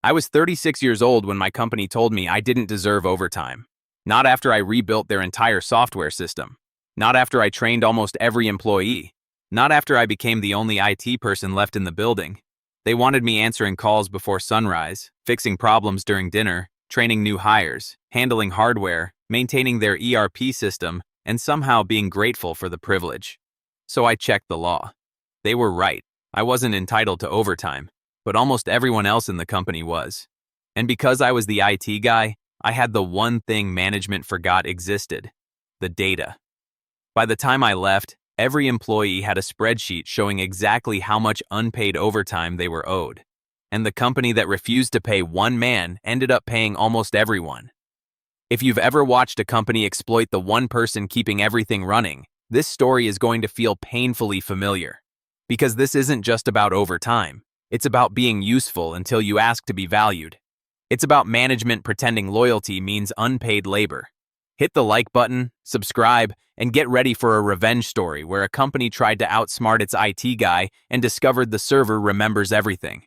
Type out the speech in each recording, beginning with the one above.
I was 36 years old when my company told me I didn't deserve overtime. Not after I rebuilt their entire software system. Not after I trained almost every employee. Not after I became the only IT person left in the building. They wanted me answering calls before sunrise, fixing problems during dinner, training new hires, handling hardware, maintaining their ERP system, and somehow being grateful for the privilege. So I checked the law. They were right. I wasn't entitled to overtime, but almost everyone else in the company was. And because I was the IT guy, I had the one thing management forgot existed: the data. By the time I left, every employee had a spreadsheet showing exactly how much unpaid overtime they were owed. And the company that refused to pay one man ended up paying almost everyone. If you've ever watched a company exploit the one person keeping everything running, this story is going to feel painfully familiar. Because this isn't just about overtime. It's about being useful until you ask to be valued. It's about management pretending loyalty means unpaid labor. Hit the like button, subscribe, and get ready for a revenge story where a company tried to outsmart its IT guy and discovered the server remembers everything.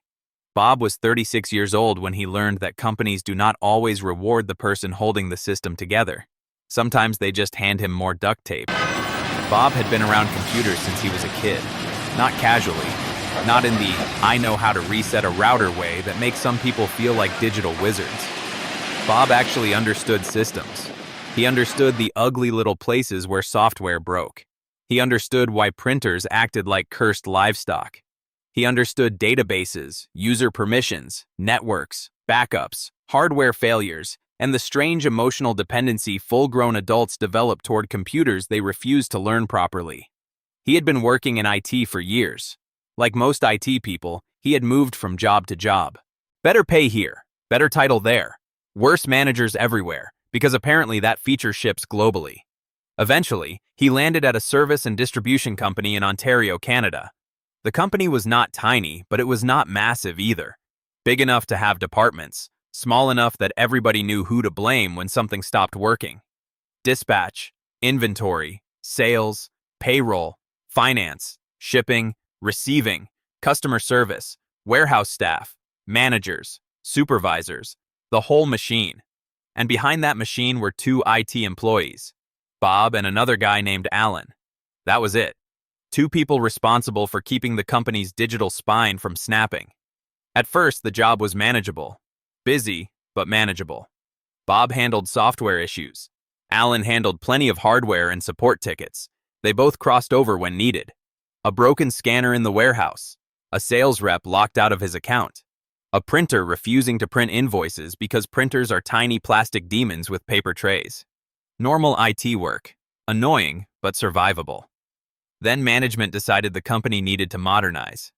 Bob was 36 years old when he learned that companies do not always reward the person holding the system together. Sometimes they just hand him more duct tape. Bob had been around computers since he was a kid. Not casually. Not in the I know how to reset a router way that makes some people feel like digital wizards. Bob actually understood systems. He understood the ugly little places where software broke. He understood why printers acted like cursed livestock. He understood databases, user permissions, networks, backups, hardware failures, and the strange emotional dependency full-grown adults develop toward computers they refuse to learn properly. He had been working in IT for years. Like most IT people, he had moved from job to job. Better pay here, better title there, worse managers everywhere, because apparently that feature ships globally. Eventually, he landed at a service and distribution company in Ontario, Canada. The company was not tiny, but it was not massive either. Big enough to have departments, small enough that everybody knew who to blame when something stopped working. Dispatch, inventory, sales, payroll, finance, shipping, receiving, customer service, warehouse staff, managers, supervisors, the whole machine. And behind that machine were two IT employees, Bob and another guy named Alan. That was it. Two people responsible for keeping the company's digital spine from snapping. At first, the job was manageable. Busy, but manageable. Bob handled software issues. Alan handled plenty of hardware and support tickets. They both crossed over when needed. A broken scanner in the warehouse. A sales rep locked out of his account. A printer refusing to print invoices because printers are tiny plastic demons with paper trays. Normal IT work. Annoying, but survivable. Then management decided the company needed to modernize.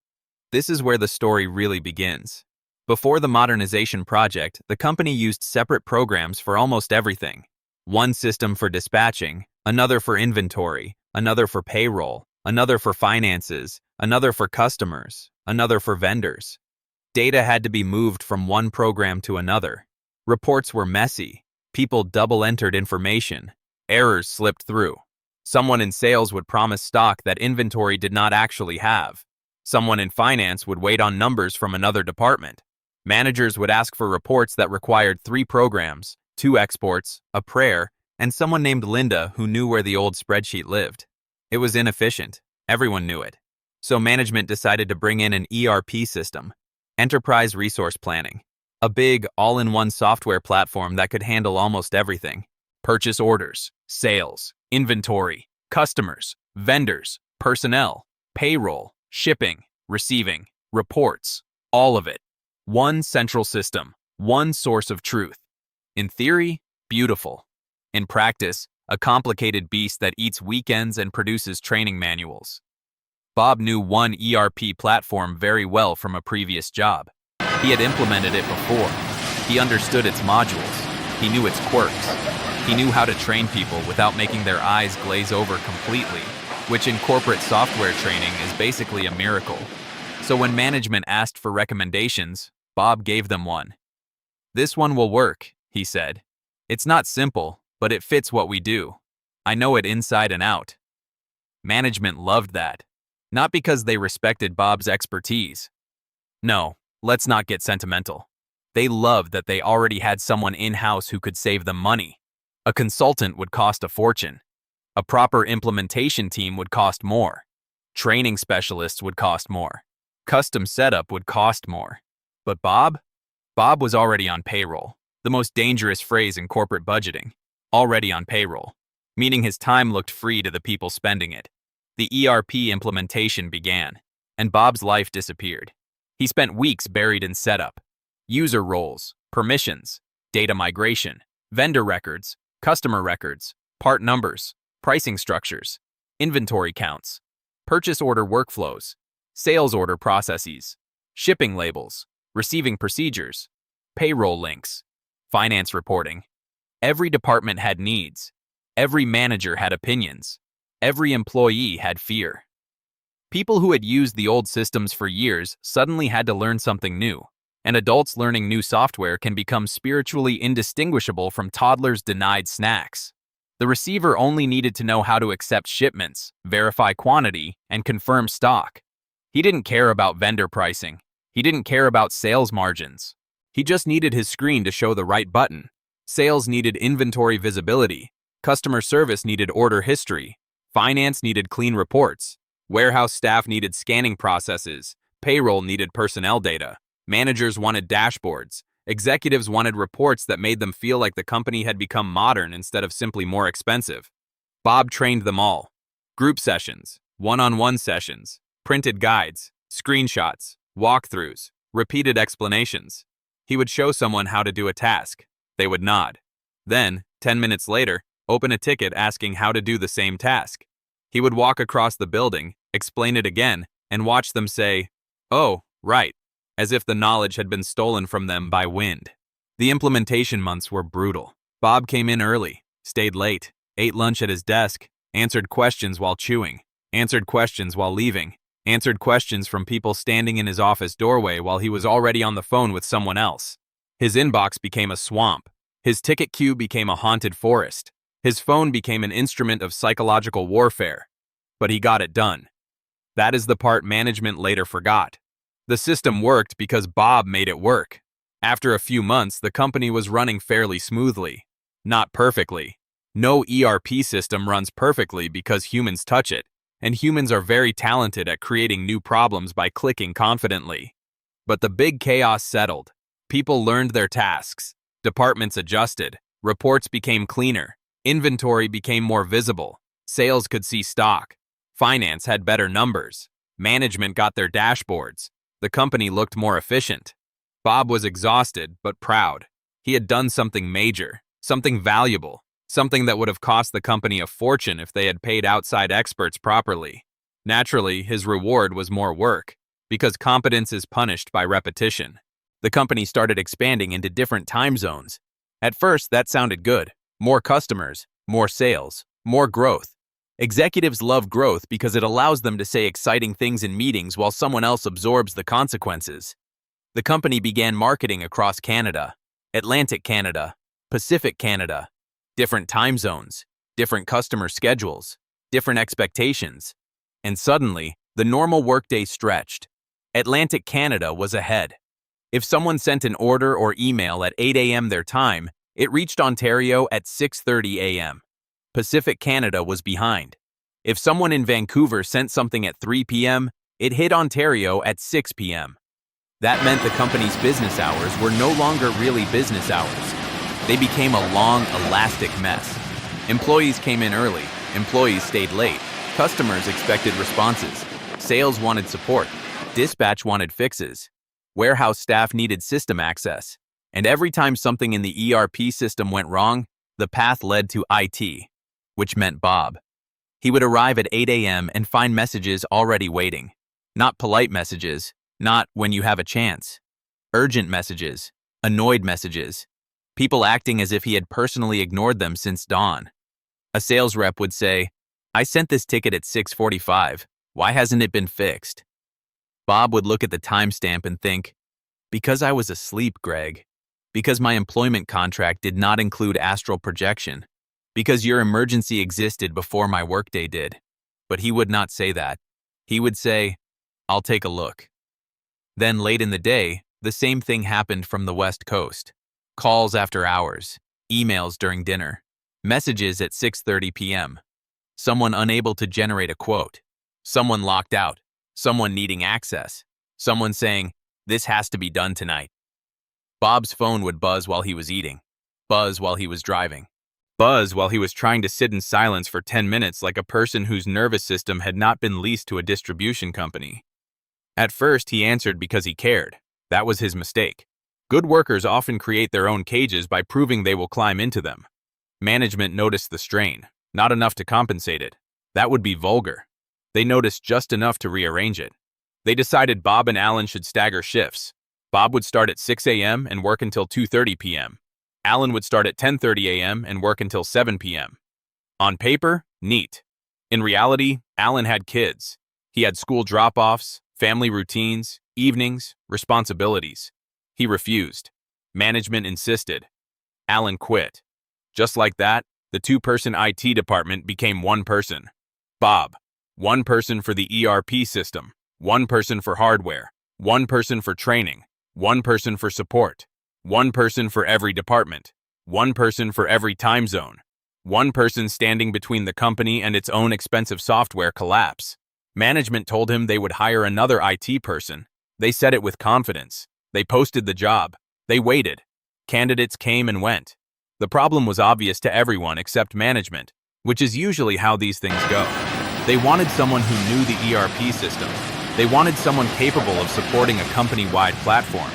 This is where the story really begins. Before the modernization project, the company used separate programs for almost everything. One system for dispatching, another for inventory, another for payroll, another for finances, another for customers, another for vendors. Data had to be moved from one program to another. Reports were messy. People double-entered information. Errors slipped through. Someone in sales would promise stock that inventory did not actually have. Someone in finance would wait on numbers from another department. Managers would ask for reports that required 3 programs, 2 exports, a prayer, and someone named Linda who knew where the old spreadsheet lived. It was inefficient. Everyone knew it. So management decided to bring in an ERP system, Enterprise Resource Planning, a big, all-in-one software platform that could handle almost everything. Purchase orders, sales, inventory, customers, vendors, personnel, payroll, shipping, receiving, reports, all of it. One central system, one source of truth. In theory, beautiful. In practice, a complicated beast that eats weekends and produces training manuals. Bob knew one ERP platform very well from a previous job. He had implemented it before. He understood its modules. He knew its quirks. He knew how to train people without making their eyes glaze over completely, which in corporate software training is basically a miracle. So when management asked for recommendations, Bob gave them one. "This one will work," he said. "It's not simple, but it fits what we do. I know it inside and out." Management loved that. Not because they respected Bob's expertise. No, let's not get sentimental. They loved that they already had someone in-house who could save them money. A consultant would cost a fortune. A proper implementation team would cost more. Training specialists would cost more. Custom setup would cost more. But Bob? Bob was already on payroll, the most dangerous phrase in corporate budgeting. Already on payroll, meaning his time looked free to the people spending it. The ERP implementation began, and Bob's life disappeared. He spent weeks buried in setup, user roles, permissions, data migration, vendor records, customer records, part numbers, pricing structures, inventory counts, purchase order workflows, sales order processes, shipping labels, receiving procedures, payroll links, finance reporting. Every department had needs. Every manager had opinions. Every employee had fear. People who had used the old systems for years suddenly had to learn something new, and adults learning new software can become spiritually indistinguishable from toddlers denied snacks. The receiver only needed to know how to accept shipments, verify quantity, and confirm stock. He didn't care about vendor pricing. He didn't care about sales margins. He just needed his screen to show the right button. Sales needed inventory visibility. Customer service needed order history. Finance needed clean reports. Warehouse staff needed scanning processes. Payroll needed personnel data. Managers wanted dashboards. Executives wanted reports that made them feel like the company had become modern instead of simply more expensive. Bob trained them all. Group sessions, one-on-one sessions, printed guides, screenshots, walkthroughs, repeated explanations. He would show someone how to do a task. They would nod. Then, 10 minutes later, open a ticket asking how to do the same task. He would walk across the building, explain it again, and watch them say, "Oh, right," as if the knowledge had been stolen from them by wind. The implementation months were brutal. Bob came in early, stayed late, ate lunch at his desk, answered questions while chewing, answered questions while leaving, answered questions from people standing in his office doorway while he was already on the phone with someone else. His inbox became a swamp. His ticket queue became a haunted forest. His phone became an instrument of psychological warfare. But he got it done. That is the part management later forgot. The system worked because Bob made it work. After a few months, the company was running fairly smoothly. Not perfectly. No ERP system runs perfectly because humans touch it, and humans are very talented at creating new problems by clicking confidently. But the big chaos settled. People learned their tasks. Departments adjusted. Reports became cleaner. Inventory became more visible. Sales could see stock. Finance had better numbers. Management got their dashboards. The company looked more efficient. Bob was exhausted but proud. He had done something major, something valuable, something that would have cost the company a fortune if they had paid outside experts properly. Naturally, his reward was more work, because competence is punished by repetition. The company started expanding into different time zones. At first, that sounded good. More customers, more sales, more growth. Executives love growth because it allows them to say exciting things in meetings while someone else absorbs the consequences. The company began marketing across Canada, Atlantic Canada, Pacific Canada, different time zones, different customer schedules, different expectations. And suddenly, the normal workday stretched. Atlantic Canada was ahead. If someone sent an order or email at 8 a.m. their time, it reached Ontario at 6:30 a.m. Pacific Canada was behind. If someone in Vancouver sent something at 3 p.m., it hit Ontario at 6 p.m. That meant the company's business hours were no longer really business hours. They became a long, elastic mess. Employees came in early, employees stayed late, customers expected responses, sales wanted support, dispatch wanted fixes, warehouse staff needed system access, and every time something in the ERP system went wrong, the path led to IT, which meant Bob. He would arrive at 8 a.m. and find messages already waiting. Not polite messages, not when you have a chance. Urgent messages, annoyed messages, people acting as if he had personally ignored them since dawn. A sales rep would say, "I sent this ticket at 6:45. Why hasn't it been fixed?" Bob would look at the timestamp and think, "Because I was asleep, Greg. Because my employment contract did not include astral projection. Because your emergency existed before my workday did." But he would not say that. He would say, "I'll take a look." Then late in the day, The same thing happened from the West Coast. Calls after hours, emails during dinner, messages at 6:30 p.m. Someone unable to generate a quote, someone locked out, someone needing access, someone saying, "This has to be done tonight." Bob's phone would buzz while he was eating, buzz while he was driving, buzz while he was trying to sit in silence for 10 minutes like a person whose nervous system had not been leased to a distribution company. At first, he answered because he cared. That was his mistake. Good workers often create their own cages by proving they will climb into them. Management noticed the strain, not enough to compensate it. That would be vulgar. They noticed just enough to rearrange it. They decided Bob and Alan should stagger shifts. Bob would start at 6 a.m. and work until 2:30 p.m. Alan would start at 10:30 a.m. and work until 7 p.m. On paper, neat. In reality, Alan had kids. He had school drop-offs, family routines, evenings, responsibilities. He refused. Management insisted. Alan quit. Just like that, the two-person IT department became one person. Bob. One person for the ERP system, one person for hardware, one person for training, one person for support, one person for every department, one person for every time zone, one person standing between the company and its own expensive software collapse. Management told him they would hire another IT person. They said it with confidence. They posted the job. They waited. Candidates came and went. The problem was obvious to everyone except management, which is usually how these things go. They wanted someone who knew the ERP system. They wanted someone capable of supporting a company-wide platform.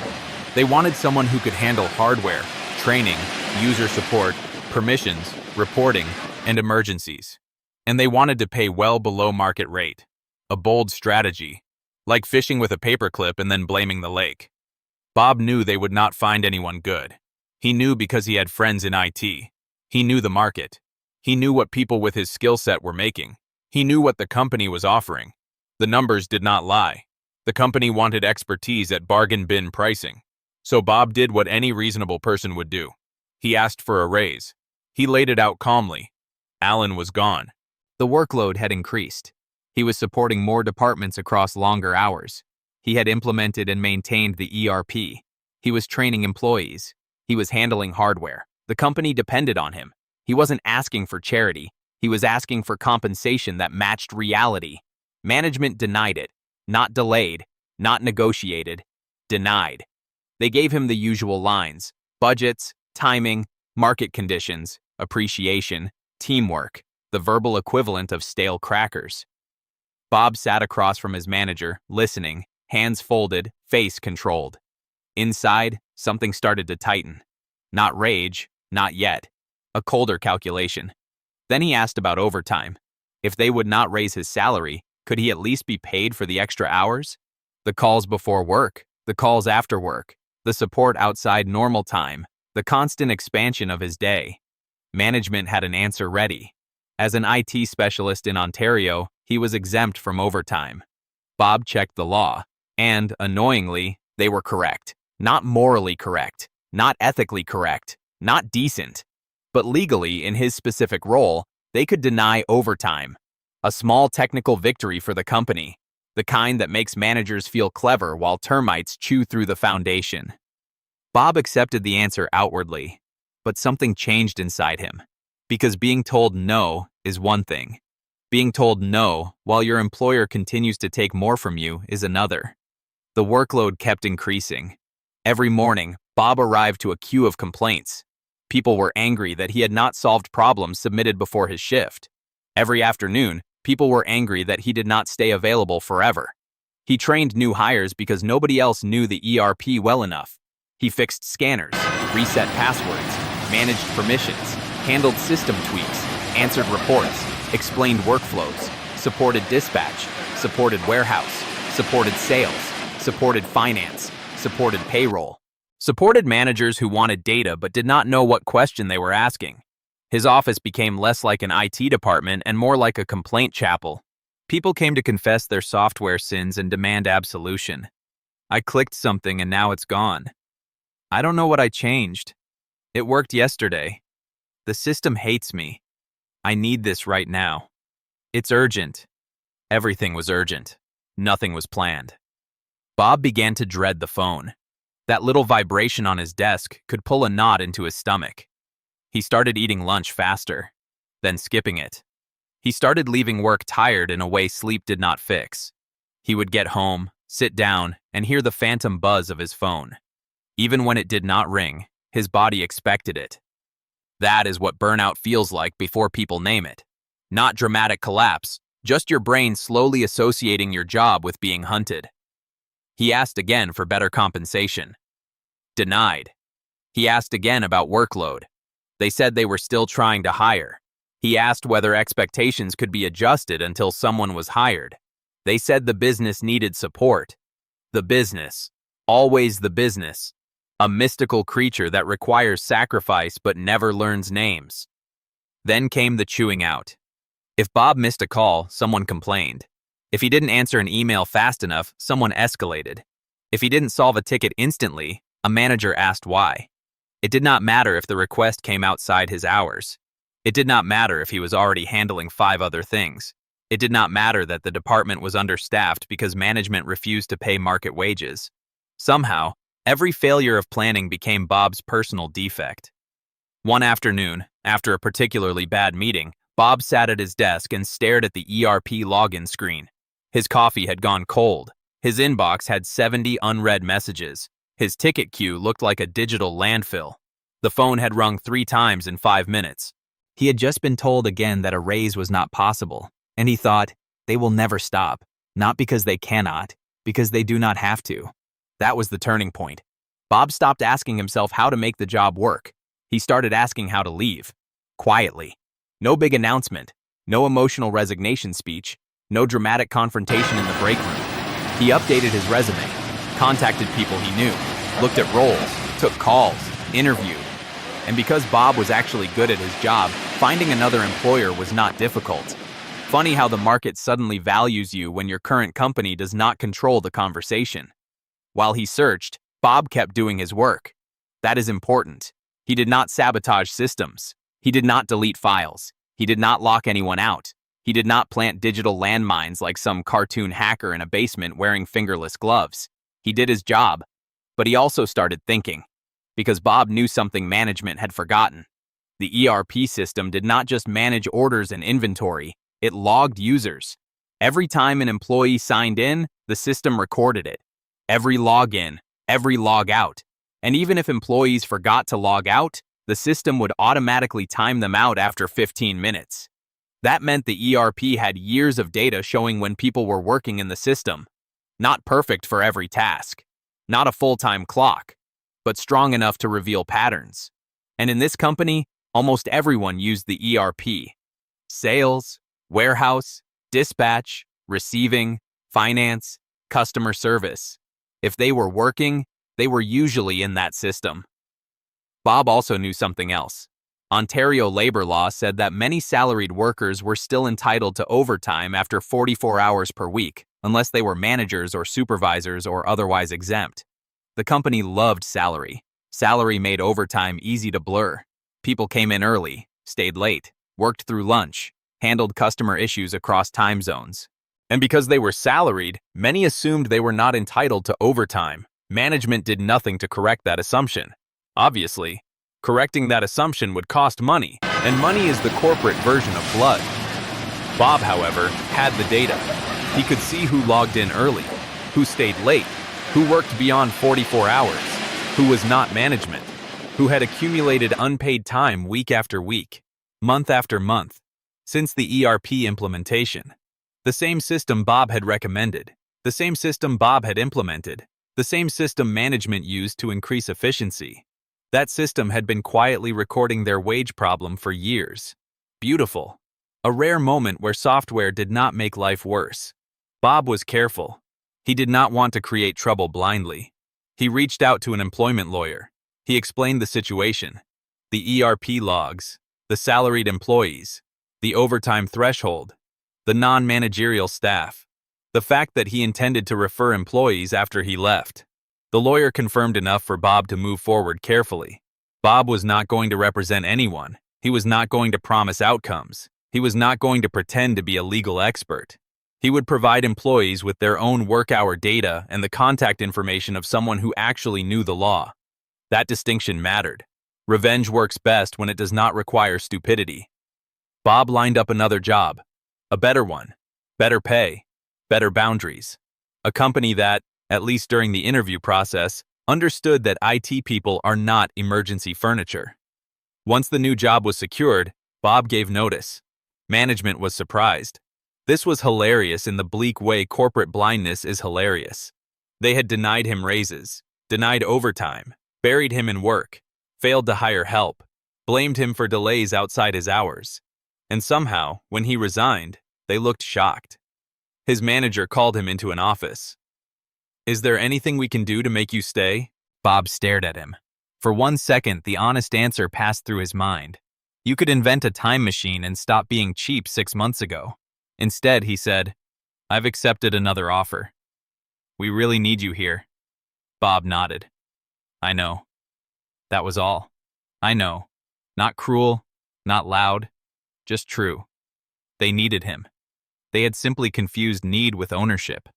They wanted someone who could handle hardware, training, user support, permissions, reporting, and emergencies. And they wanted to pay well below market rate. A bold strategy, like fishing with a paperclip and then blaming the lake. Bob knew they would not find anyone good. He knew because he had friends in IT. He knew the market. He knew what people with his skill set were making. He knew what the company was offering. The numbers did not lie. The company wanted expertise at bargain bin pricing. So Bob did what any reasonable person would do. He asked for a raise. He laid it out calmly. Alan was gone. The workload had increased. He was supporting more departments across longer hours. He had implemented and maintained the ERP. He was training employees. He was handling hardware. The company depended on him. He wasn't asking for charity. He was asking for compensation that matched reality. Management denied it. Not delayed. Not negotiated. Denied. They gave him the usual lines: budgets, timing, market conditions, appreciation, teamwork, the verbal equivalent of stale crackers. Bob sat across from his manager, listening, hands folded, face controlled. Inside, something started to tighten. Not rage, not yet. A colder calculation. Then he asked about overtime. If they would not raise his salary, could he at least be paid for the extra hours? The calls before work, the calls after work, the support outside normal time, the constant expansion of his day. Management had an answer ready. As an IT specialist in Ontario, he was exempt from overtime. Bob checked the law, and, annoyingly, they were correct. Not morally correct, not ethically correct, not decent. But legally, in his specific role, they could deny overtime. A small technical victory for the company, the kind that makes managers feel clever while termites chew through the foundation. Bob accepted the answer outwardly, but something changed inside him. Because being told no is one thing. Being told no while your employer continues to take more from you is another. The workload kept increasing. Every morning, Bob arrived to a queue of complaints. People were angry that he had not solved problems submitted before his shift. Every afternoon, people were angry that he did not stay available forever. He trained new hires because nobody else knew the ERP well enough. He fixed scanners, reset passwords, managed permissions, handled system tweaks, answered reports, explained workflows, supported dispatch, supported warehouse, supported sales, supported finance, supported payroll, supported managers who wanted data but did not know what question they were asking. His office became less like an IT department and more like a complaint chapel. People came to confess their software sins and demand absolution. I clicked something and now it's gone. I don't know what I changed. It worked yesterday. The system hates me. I need this right now. It's urgent. Everything was urgent. Nothing was planned. Bob began to dread the phone. That little vibration on his desk could pull a knot into his stomach. He started eating lunch faster, then skipping it. He started leaving work tired in a way sleep did not fix. He would get home, sit down, and hear the phantom buzz of his phone. Even when it did not ring, his body expected it. That is what burnout feels like before people name it. Not dramatic collapse, just your brain slowly associating your job with being hunted. He asked again for better compensation. Denied. He asked again about workload. They said they were still trying to hire. He asked whether expectations could be adjusted until someone was hired. They said the business needed support. The business. Always the business. A mystical creature that requires sacrifice but never learns names. Then came the chewing out. If Bob missed a call, someone complained. If he didn't answer an email fast enough, someone escalated. If he didn't solve a ticket instantly, a manager asked why. It did not matter if the request came outside his hours. It did not matter if he was already handling 5 other things. It did not matter that the department was understaffed because management refused to pay market wages. Somehow, every failure of planning became Bob's personal defect. One afternoon, after a particularly bad meeting, Bob sat at his desk and stared at the ERP login screen. His coffee had gone cold. His inbox had 70 unread messages. His ticket queue looked like a digital landfill. The phone had rung 3 times in 5 minutes. He had just been told again that a raise was not possible, and he thought, they will never stop, not because they cannot, because they do not have to. That was the turning point. Bob stopped asking himself how to make the job work. He started asking how to leave. Quietly. No big announcement, no emotional resignation speech, no dramatic confrontation in the break room. He updated his resume, contacted people he knew, looked at roles, took calls, interviewed. And because Bob was actually good at his job, finding another employer was not difficult. Funny how the market suddenly values you when your current company does not control the conversation. While he searched, Bob kept doing his work. That is important. He did not sabotage systems. He did not delete files. He did not lock anyone out. He did not plant digital landmines like some cartoon hacker in a basement wearing fingerless gloves. He did his job, but he also started thinking. Because Bob knew something management had forgotten. The ERP system did not just manage orders and inventory, it logged users. Every time an employee signed in, the system recorded it. Every login, every log out. And even if employees forgot to log out, the system would automatically time them out after 15 minutes. That meant the ERP had years of data showing when people were working in the system. Not perfect for every task. Not a full-time clock, but strong enough to reveal patterns. And in this company, almost everyone used the ERP. Sales, warehouse, dispatch, receiving, finance, customer service. If they were working, they were usually in that system. Bob also knew something else. Ontario labor law said that many salaried workers were still entitled to overtime after 44 hours per week, unless they were managers or supervisors or otherwise exempt. The company loved salary. Salary made overtime easy to blur. People came in early, stayed late, worked through lunch, handled customer issues across time zones. And because they were salaried, many assumed they were not entitled to overtime. Management did nothing to correct that assumption. Obviously, correcting that assumption would cost money, and money is the corporate version of blood. Bob, however, had the data. He could see who logged in early, who stayed late, who worked beyond 44 hours, who was not management, who had accumulated unpaid time week after week, month after month, since the ERP implementation. The same system Bob had recommended, the same system Bob had implemented, the same system management used to increase efficiency. That system had been quietly recording their wage problem for years. Beautiful. A rare moment where software did not make life worse. Bob was careful. He did not want to create trouble blindly. He reached out to an employment lawyer. He explained the situation. The ERP logs, the salaried employees, the overtime threshold, the non-managerial staff, the fact that he intended to refer employees after he left. The lawyer confirmed enough for Bob to move forward carefully. Bob was not going to represent anyone. He was not going to promise outcomes. He was not going to pretend to be a legal expert. He would provide employees with their own work-hour data and the contact information of someone who actually knew the law. That distinction mattered. Revenge works best when it does not require stupidity. Bob lined up another job. A better one. Better pay. Better boundaries. A company that, at least during the interview process, understood that IT people are not emergency furniture. Once the new job was secured, Bob gave notice. Management was surprised. This was hilarious in the bleak way corporate blindness is hilarious. They had denied him raises, denied overtime, buried him in work, failed to hire help, blamed him for delays outside his hours. And somehow, when he resigned, they looked shocked. His manager called him into an office. "Is there anything we can do to make you stay?" Bob stared at him. For 1 second, the honest answer passed through his mind. You could invent a time machine and stop being cheap 6 months ago. Instead, he said, "I've accepted another offer." "We really need you here." Bob nodded. "I know." That was all. I know. Not cruel, not loud, just true. They needed him. They had simply confused need with ownership.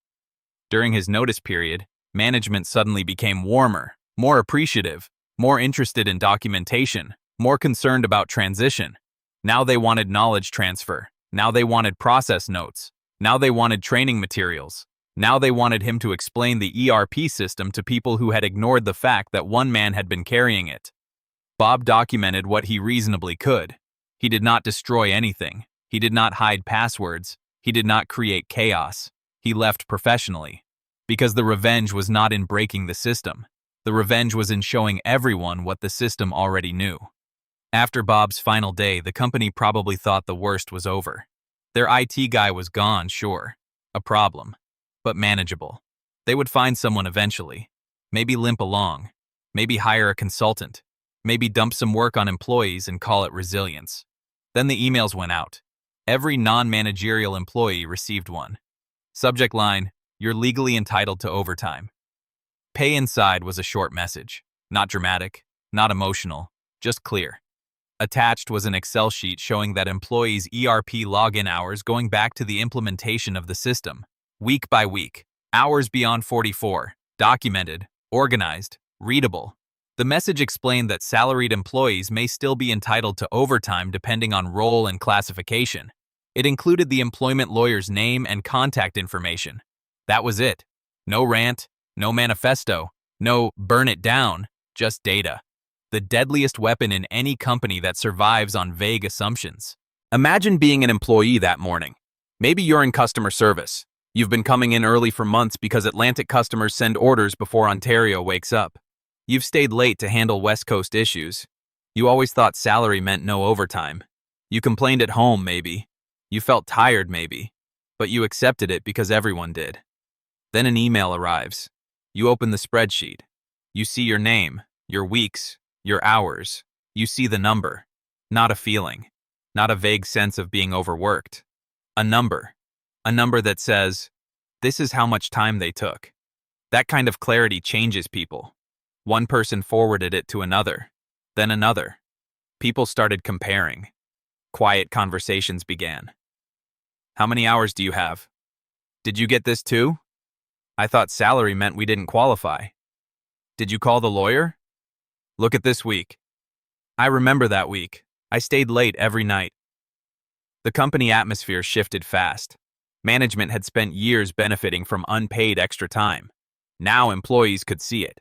During his notice period, management suddenly became warmer, more appreciative, more interested in documentation, more concerned about transition. Now they wanted knowledge transfer. Now they wanted process notes. Now they wanted training materials. Now they wanted him to explain the ERP system to people who had ignored the fact that one man had been carrying it. Bob documented what he reasonably could. He did not destroy anything. He did not hide passwords. He did not create chaos. He left professionally. Because the revenge was not in breaking the system. The revenge was in showing everyone what the system already knew. After Bob's final day, the company probably thought the worst was over. Their IT guy was gone, sure. A problem. But manageable. They would find someone eventually. Maybe limp along. Maybe hire a consultant. Maybe dump some work on employees and call it resilience. Then the emails went out. Every non-managerial employee received one. Subject line, "You're legally entitled to overtime." Pay inside was a short message. Not dramatic, not emotional, just clear. Attached was an Excel sheet showing that employees' ERP login hours going back to the implementation of the system. Week by week, hours beyond 44, documented, organized, readable. The message explained that salaried employees may still be entitled to overtime depending on role and classification. It included the employment lawyer's name and contact information. That was it. No rant, no manifesto, no burn it down, just data. The deadliest weapon in any company that survives on vague assumptions. Imagine being an employee that morning. Maybe you're in customer service. You've been coming in early for months because Atlantic customers send orders before Ontario wakes up. You've stayed late to handle West Coast issues. You always thought salary meant no overtime. You complained at home, maybe. You felt tired, maybe. But you accepted it because everyone did. Then an email arrives. You open the spreadsheet. You see your name, your weeks, your hours. You see the number. Not a feeling. Not a vague sense of being overworked. A number. A number that says, this is how much time they took. That kind of clarity changes people. One person forwarded it to another, then another. People started comparing. Quiet conversations began. How many hours do you have? Did you get this too? I thought salary meant we didn't qualify. Did you call the lawyer? Look at this week. I remember that week. I stayed late every night. The company atmosphere shifted fast. Management had spent years benefiting from unpaid extra time. Now employees could see it.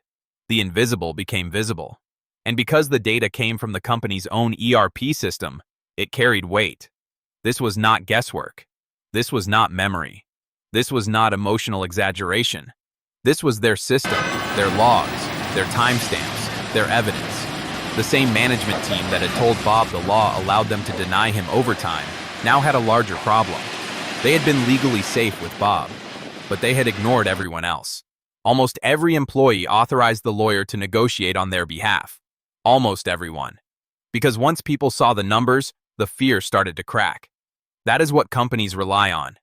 The invisible became visible. And because the data came from the company's own ERP system, it carried weight. This was not guesswork. This was not memory. This was not emotional exaggeration. This was their system, their logs, their timestamps, their evidence. The same management team that had told Bob the law allowed them to deny him overtime now had a larger problem. They had been legally safe with Bob, but they had ignored everyone else. Almost every employee authorized the lawyer to negotiate on their behalf. Almost everyone. Because once people saw the numbers, the fear started to crack. That is what companies rely on.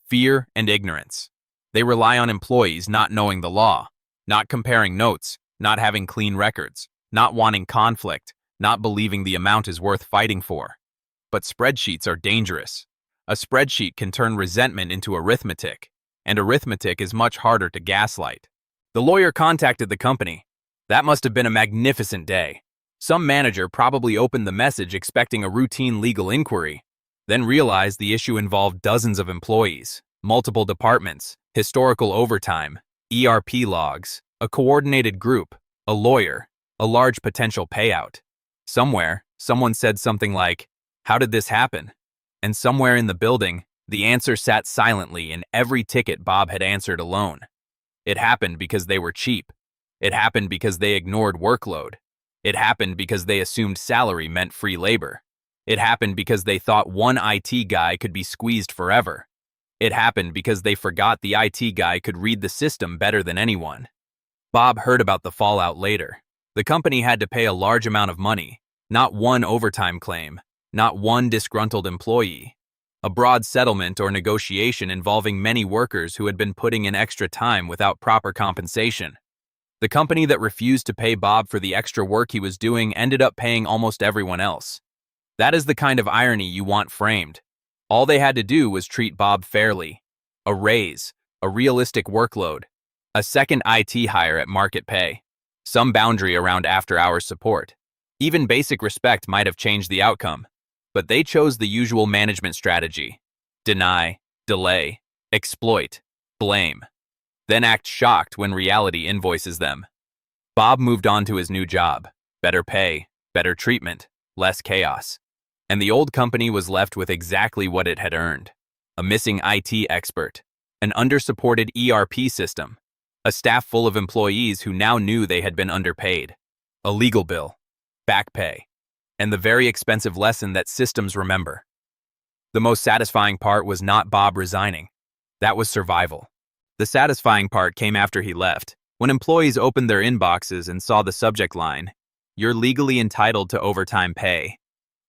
Fear and ignorance. They rely on employees not knowing the law, not comparing notes, not having clean records, not wanting conflict, not believing the amount is worth fighting for. But spreadsheets are dangerous. A spreadsheet can turn resentment into arithmetic, and arithmetic is much harder to gaslight. The lawyer contacted the company. That must have been a magnificent day. Some manager probably opened the message expecting a routine legal inquiry, then realized the issue involved dozens of employees, multiple departments, historical overtime, ERP logs, a coordinated group, a lawyer, a large potential payout. Somewhere, someone said something like, "How did this happen?" And somewhere in the building, the answer sat silently in every ticket Bob had answered alone. It happened because they were cheap. It happened because they ignored workload. It happened because they assumed salary meant free labor. It happened because they thought one IT guy could be squeezed forever. It happened because they forgot the IT guy could read the system better than anyone. Bob heard about the fallout later. The company had to pay a large amount of money, not one overtime claim, not one disgruntled employee. A broad settlement or negotiation involving many workers who had been putting in extra time without proper compensation. The company that refused to pay Bob for the extra work he was doing ended up paying almost everyone else. That is the kind of irony you want framed. All they had to do was treat Bob fairly. A raise, a realistic workload, a second IT hire at market pay, some boundary around after-hours support. Even basic respect might have changed the outcome. But they chose the usual management strategy: deny, delay, exploit, blame, then act shocked when reality invoices them. Bob moved on to his new job: better pay, better treatment, less chaos. And the old company was left with exactly what it had earned: a missing IT expert, an undersupported ERP system, a staff full of employees who now knew they had been underpaid, a legal bill, back pay, and the very expensive lesson that systems remember. The most satisfying part was not Bob resigning. That was survival. The satisfying part came after he left, when employees opened their inboxes and saw the subject line, "You're legally entitled to overtime pay."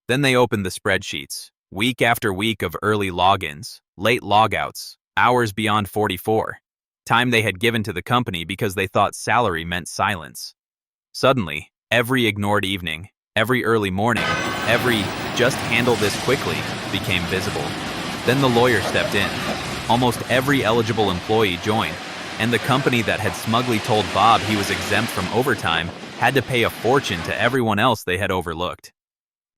Then they opened the spreadsheets, week after week of early logins, late logouts, hours beyond 44, time they had given to the company because they thought salary meant silence. Suddenly, every ignored evening, every early morning, every "just handle this quickly" became visible. Then the lawyer stepped in. Almost every eligible employee joined, and the company that had smugly told Bob he was exempt from overtime had to pay a fortune to everyone else they had overlooked.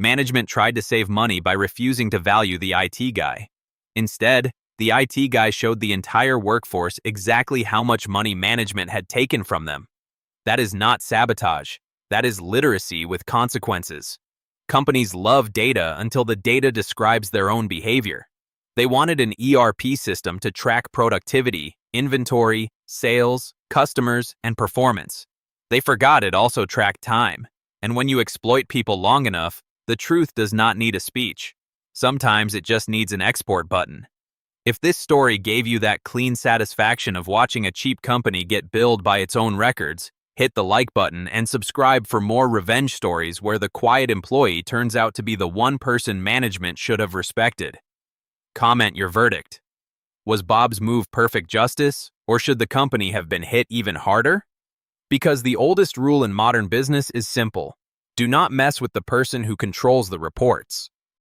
Management tried to save money by refusing to value the IT guy. Instead, the IT guy showed the entire workforce exactly how much money management had taken from them. That is not sabotage. That is literacy with consequences. Companies love data until the data describes their own behavior. They wanted an ERP system to track productivity, inventory, sales, customers, and performance. They forgot it also tracked time. And when you exploit people long enough, the truth does not need a speech. Sometimes it just needs an export button. If this story gave you that clean satisfaction of watching a cheap company get billed by its own records, hit the like button and subscribe for more revenge stories where the quiet employee turns out to be the one person management should have respected. Comment your verdict. Was Bob's move perfect justice, or should the company have been hit even harder? Because the oldest rule in modern business is simple: do not mess with the person who controls the reports.